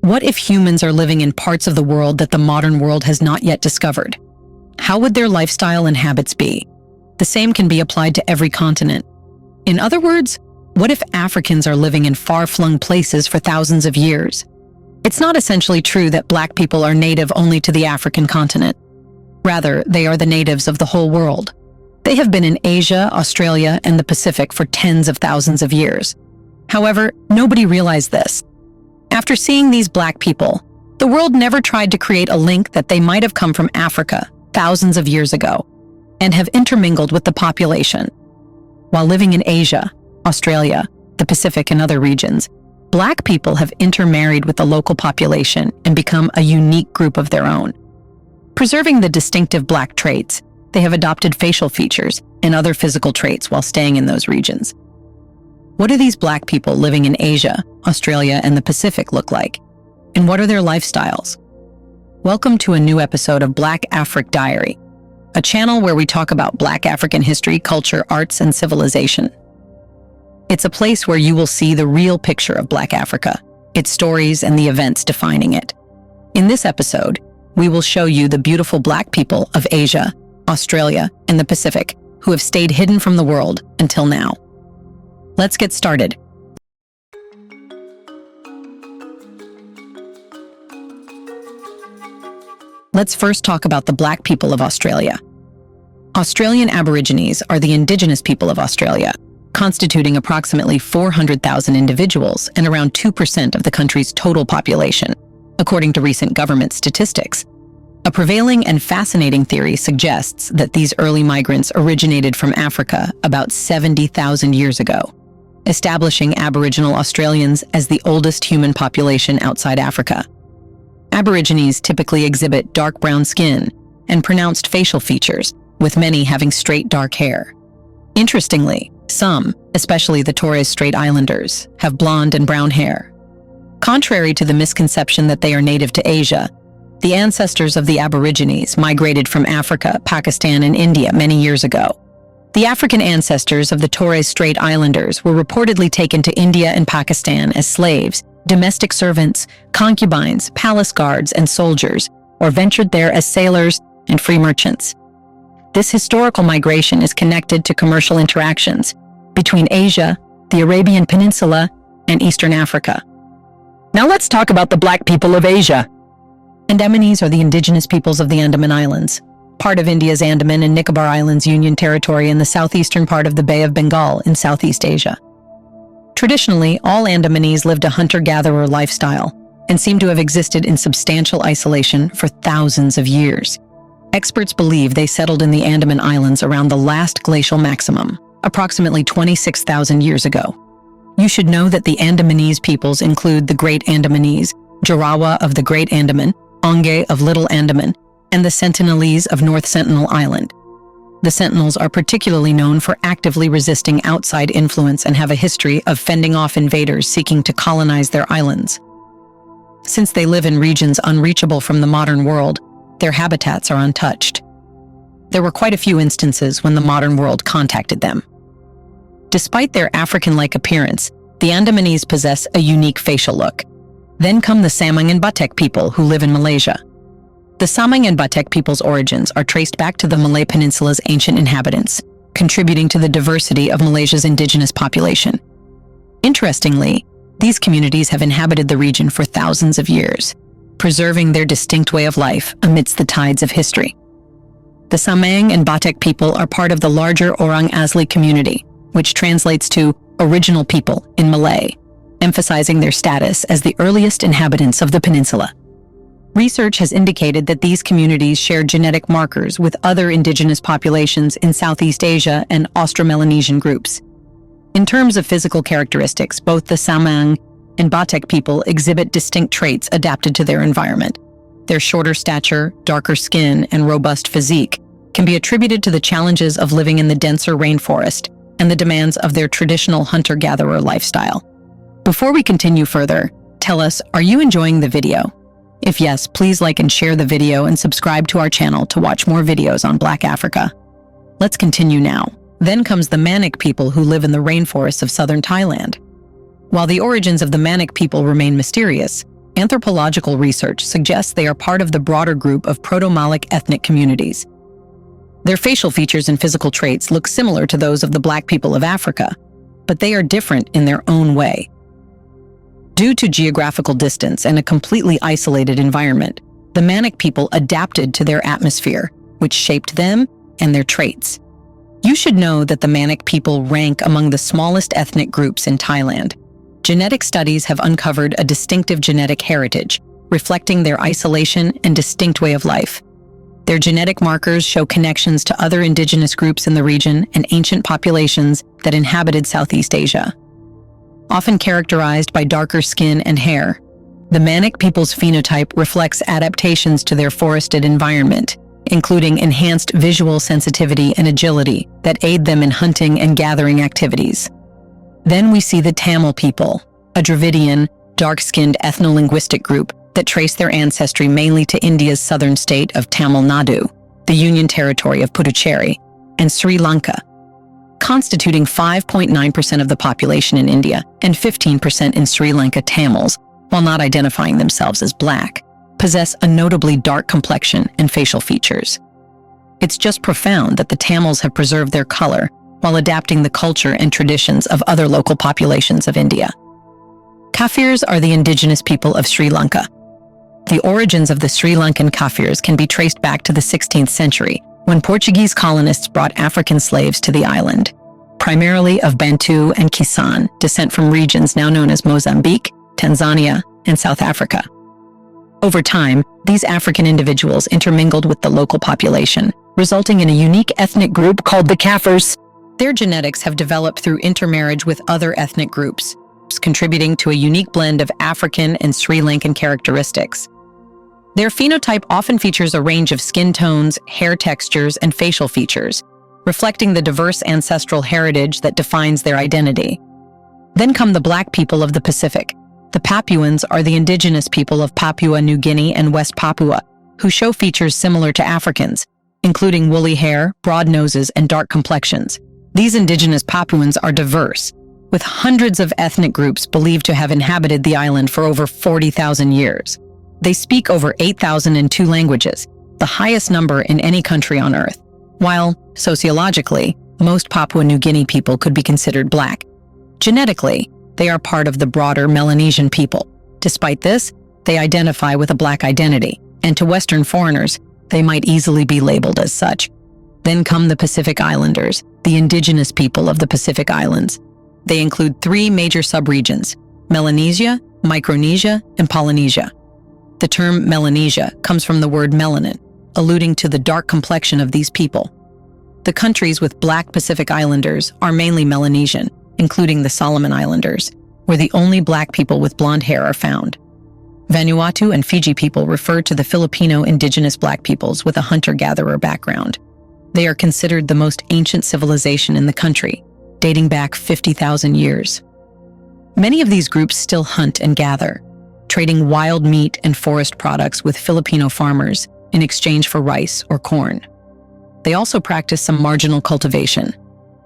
What if humans are living in parts of the world that the modern world has not yet discovered? How would their lifestyle and habits be? The same can be applied to every continent. In other words, what if Africans are living in far-flung places for thousands of years? It's not essentially true that Black people are native only to the African continent. Rather, they are the natives of the whole world. They have been in Asia, Australia, and the Pacific for tens of thousands of years. However, nobody realized this. After seeing these Black people, the world never tried to create a link that they might have come from Africa thousands of years ago and have intermingled with the population. While living in Asia, Australia, the Pacific, and other regions, Black people have intermarried with the local population and become a unique group of their own. Preserving the distinctive Black traits, they have adopted facial features and other physical traits while staying in those regions. What do these Black people living in Asia, Australia, and the Pacific look like? And what are their lifestyles? Welcome to a new episode of Black Afric Diary, a channel where we talk about Black African history, culture, arts, and civilization. It's a place where you will see the real picture of Black Africa, its stories, and the events defining it. In this episode, we will show you the beautiful Black people of Asia, Australia, and the Pacific who have stayed hidden from the world until now. Let's get started. Let's first talk about the Black people of Australia. Australian Aborigines are the indigenous people of Australia, constituting approximately 400,000 individuals and around 2% of the country's total population, according to recent government statistics. A prevailing and fascinating theory suggests that these early migrants originated from Africa about 70,000 years ago, establishing Aboriginal Australians as the oldest human population outside Africa. Aborigines typically exhibit dark brown skin and pronounced facial features, with many having straight dark hair. Interestingly, some, especially the Torres Strait Islanders, have blonde and brown hair. Contrary to the misconception that they are native to Asia, the ancestors of the Aborigines migrated from Africa, Pakistan, and India many years ago. The African ancestors of the Torres Strait Islanders were reportedly taken to India and Pakistan as slaves, domestic servants, concubines, palace guards, and soldiers, or ventured there as sailors and free merchants. This historical migration is connected to commercial interactions between Asia, the Arabian Peninsula, and Eastern Africa. Now let's talk about the Black people of Asia. Andamanese are the indigenous peoples of the Andaman Islands, part of India's Andaman and Nicobar Islands Union Territory in the southeastern part of the Bay of Bengal in Southeast Asia. Traditionally, all Andamanese lived a hunter-gatherer lifestyle and seem to have existed in substantial isolation for thousands of years. Experts believe they settled in the Andaman Islands around the last glacial maximum, approximately 26,000 years ago. You should know that the Andamanese peoples include the Great Andamanese, Jarawa of the Great Andaman, Onge of Little Andaman, and the Sentinelese of North Sentinel Island. The Sentinels are particularly known for actively resisting outside influence and have a history of fending off invaders seeking to colonize their islands. Since they live in regions unreachable from the modern world, their habitats are untouched. There were quite a few instances when the modern world contacted them. Despite their African-like appearance, the Andamanese possess a unique facial look. Then come the Samang and Batek people who live in Malaysia. The Samang and Batek people's origins are traced back to the Malay Peninsula's ancient inhabitants, contributing to the diversity of Malaysia's indigenous population. Interestingly, these communities have inhabited the region for thousands of years, preserving their distinct way of life amidst the tides of history. The Samang and Batek people are part of the larger Orang Asli community, which translates to original people in Malay, emphasizing their status as the earliest inhabitants of the peninsula. Research has indicated that these communities share genetic markers with other indigenous populations in Southeast Asia and Austro-Melanesian groups. In terms of physical characteristics, both the Samang and Batek people exhibit distinct traits adapted to their environment. Their shorter stature, darker skin, and robust physique can be attributed to the challenges of living in the denser rainforest and the demands of their traditional hunter-gatherer lifestyle. Before we continue further, tell us, are you enjoying the video? If yes, please like and share the video and subscribe to our channel to watch more videos on Black Africa. Let's continue now. Then comes the Manik people who live in the rainforests of southern Thailand. While the origins of the Manik people remain mysterious, Anthropological research suggests they are part of the broader group of Proto-Malic ethnic communities. Their facial features and physical traits look similar to those of the Black people of Africa, but they are different in their own way. Due to geographical distance and a completely isolated environment, the Manic people adapted to their atmosphere, which shaped them and their traits. You should know that the Manic people rank among the smallest ethnic groups in Thailand. Genetic studies have uncovered a distinctive genetic heritage, reflecting their isolation and distinct way of life. Their genetic markers show connections to other indigenous groups in the region and ancient populations that inhabited Southeast Asia. Often characterized by darker skin and hair, the Manic people's phenotype reflects adaptations to their forested environment, including enhanced visual sensitivity and agility that aid them in hunting and gathering activities. Then we see the Tamil people, a Dravidian, dark-skinned ethno-linguistic group that trace their ancestry mainly to India's southern state of Tamil Nadu, the Union Territory of Puducherry, and Sri Lanka. Constituting 5.9% of the population in India and 15% in Sri Lanka, Tamils, while not identifying themselves as Black, possess a notably dark complexion and facial features. It's just profound that the Tamils have preserved their color while adapting the culture and traditions of other local populations of India. Kafirs are the indigenous people of Sri Lanka. The origins of the Sri Lankan Kafirs can be traced back to the 16th century, when Portuguese colonists brought African slaves to the island, primarily of Bantu and Kisan, descent from regions now known as Mozambique, Tanzania, and South Africa. Over time, these African individuals intermingled with the local population, resulting in a unique ethnic group called the Kafirs. Their genetics have developed through intermarriage with other ethnic groups, contributing to a unique blend of African and Sri Lankan characteristics. Their phenotype often features a range of skin tones, hair textures, and facial features, reflecting the diverse ancestral heritage that defines their identity. Then come the Black people of the Pacific. The Papuans are the indigenous people of Papua New Guinea and West Papua, who show features similar to Africans, including woolly hair, broad noses, and dark complexions. These indigenous Papuans are diverse, with hundreds of ethnic groups believed to have inhabited the island for over 40,000 years. They speak over 8,002 languages, the highest number in any country on Earth. While, sociologically, most Papua New Guinea people could be considered Black, genetically, they are part of the broader Melanesian people. Despite this, they identify with a Black identity, and to Western foreigners, they might easily be labeled as such. Then come the Pacific Islanders, the indigenous people of the Pacific Islands. They include three major subregions: Melanesia, Micronesia, and Polynesia. The term Melanesia comes from the word melanin, alluding to the dark complexion of these people. The countries with Black Pacific Islanders are mainly Melanesian, including the Solomon Islanders, where the only Black people with blonde hair are found. Vanuatu and Fiji people refer to the Filipino indigenous Black peoples with a hunter-gatherer background. They are considered the most ancient civilization in the country, dating back 50,000 years. Many of these groups still hunt and gather, trading wild meat and forest products with Filipino farmers in exchange for rice or corn. They also practice some marginal cultivation.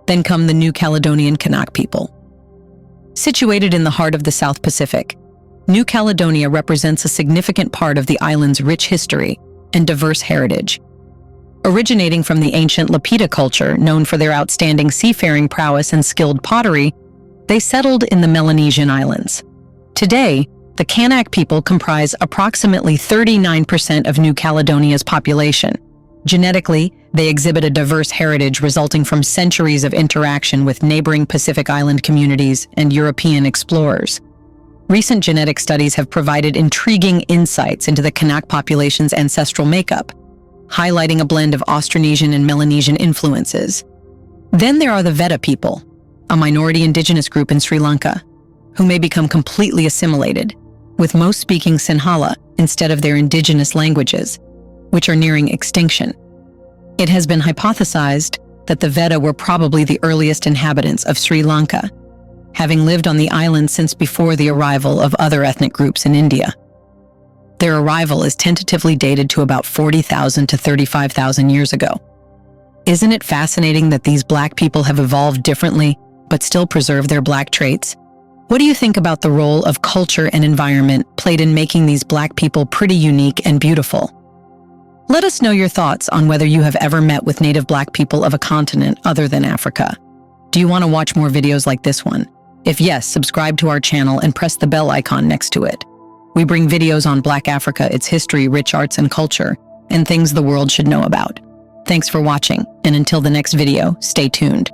Then come the New Caledonian Kanak people. Situated in the heart of the South Pacific, New Caledonia represents a significant part of the island's rich history and diverse heritage. Originating from the ancient Lapita culture, known for their outstanding seafaring prowess and skilled pottery, they settled in the Melanesian Islands. Today, the Kanak people comprise approximately 39% of New Caledonia's population. Genetically, they exhibit a diverse heritage resulting from centuries of interaction with neighboring Pacific Island communities and European explorers. Recent genetic studies have provided intriguing insights into the Kanak population's ancestral makeup, highlighting a blend of Austronesian and Melanesian influences. Then there are the Veda people, a minority indigenous group in Sri Lanka, who may become completely assimilated, with most speaking Sinhala instead of their indigenous languages, which are nearing extinction. It has been hypothesized that the Veda were probably the earliest inhabitants of Sri Lanka, having lived on the island since before the arrival of other ethnic groups in India. Their arrival is tentatively dated to about 40,000 to 35,000 years ago. Isn't it fascinating that these Black people have evolved differently, but still preserve their Black traits? What do you think about the role of culture and environment played in making these Black people pretty unique and beautiful? Let us know your thoughts on whether you have ever met with native Black people of a continent other than Africa. Do you want to watch more videos like this one? If yes, subscribe to our channel and press the bell icon next to it. We bring videos on Black Africa, its history, rich arts and culture, and things the world should know about. Thanks for watching, and until the next video, stay tuned.